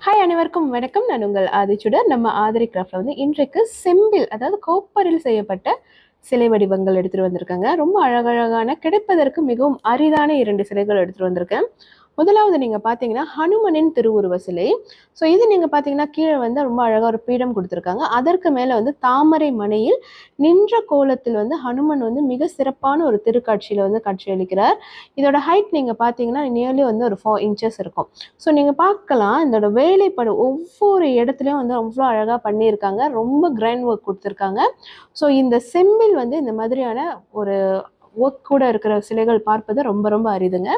Hi அனைவருக்கும் வணக்கம். நான் உங்கள் ஆதிச்சுடர். நம்ம ஆதிரி கிராஃப்ட்ல வந்து இன்றைக்கு செம்பில் அதாவது கோப்பரில் செய்யப்பட்ட சிலை வடிவங்கள் எடுத்துட்டு வந்திருக்காங்க. ரொம்ப அழகழகான கிடைப்பதற்கு மிகவும் அரிதான 2 சிலைகள் எடுத்துட்டு வந்திருக்கேன். முதலாவது நீங்க பார்த்தீங்கன்னா ஹனுமனின் திருவுருவ சிலை. ஸோ இது நீங்க பார்த்தீங்கன்னா கீழே வந்து ரொம்ப அழகா ஒரு பீடம் கொடுத்துருக்காங்க. அதற்கு மேலே வந்து தாமரை மணையில் நின்ற கோலத்தில் வந்து ஹனுமன் வந்து மிக சிறப்பான ஒரு திருக்காட்சியில வந்து காட்சியளிக்கிறார். இதோட ஹைட் நீங்க பார்த்தீங்கன்னா நியர்லி வந்து ஒரு 4 இன்ச்சஸ் இருக்கும். ஸோ நீங்க பார்க்கலாம் இதோட வேலைப்பாடு ஒவ்வொரு இடத்துலையும் வந்து அவ்வளோ அழகாக பண்ணியிருக்காங்க. ரொம்ப கிராண்ட் ஒர்க் கொடுத்துருக்காங்க. ஸோ இந்த செம்பில் வந்து இந்த மாதிரியான ஒரு ஒர்க் கூட இருக்கிற சிலைகள் பார்ப்பது ரொம்ப ரொம்ப அரிதுங்க.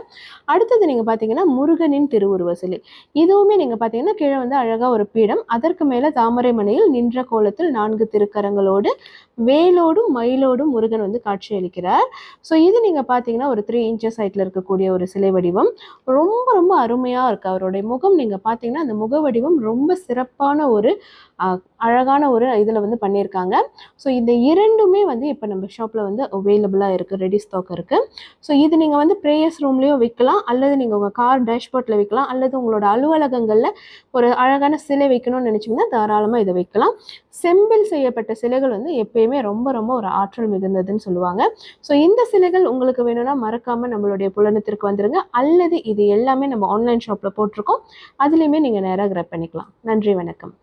அடுத்தது நீங்க பார்த்தீங்கன்னா முருகனின் திருவுருவ சிலை. இதுவுமே நீங்க பார்த்தீங்கன்னா கீழே வந்து அழகா ஒரு பீடம், அதற்கு மேல தாமரை மணையில் நின்ற கோலத்தில் 4 திருக்கரங்களோடு வேலோடும் மயிலோடும் முருகன் வந்து காட்சியளிக்கிறார். ஸோ இது நீங்க பார்த்தீங்கன்னா ஒரு 3 இன்ச்சஸ் ஹைட்ல இருக்கக்கூடிய ஒரு சிலை வடிவம். ரொம்ப ரொம்ப அருமையா இருக்கு. அவருடைய முகம் நீங்க பார்த்தீங்கன்னா அந்த முக வடிவம் ரொம்ப சிறப்பான ஒரு அழகான ஒரு இதில் வந்து பண்ணியிருக்காங்க. ஸோ இந்த இரண்டுமே வந்து இப்போ நம்ம ஷாப்பில் வந்து அவைலபிளாக இருக்குது, ரெடி ஸ்டாக் இருக்குது. ஸோ இது நீங்கள் வந்து ப்ரேயர்ஸ் ரூம்லேயும் வைக்கலாம், அல்லது நீங்கள் உங்கள் கார் டேஷ்போர்ட்டில் வைக்கலாம், அல்லது உங்களோட அலுவலகங்களில் ஒரு அழகான சிலை வைக்கணும்னு நினச்சிங்கன்னா தாராளமாக இதை வைக்கலாம். செம்பில் செய்யப்பட்ட சிலைகள் வந்து எப்பயுமே ரொம்ப ரொம்ப ஒரு ஆற்றல் மிகுந்ததுன்னு சொல்லுவாங்க. ஸோ இந்த சிலைகள் உங்களுக்கு வேணும்னா மறக்காமல் நம்மளுடைய புலனத்திற்கு வந்துடுங்க, அல்லது இது எல்லாமே நம்ம ஆன்லைன் ஷாப்பில் போட்டிருக்கோம், அதுலேயுமே நீங்கள் நேராக கிராப் பண்ணிக்கலாம். நன்றி, வணக்கம்.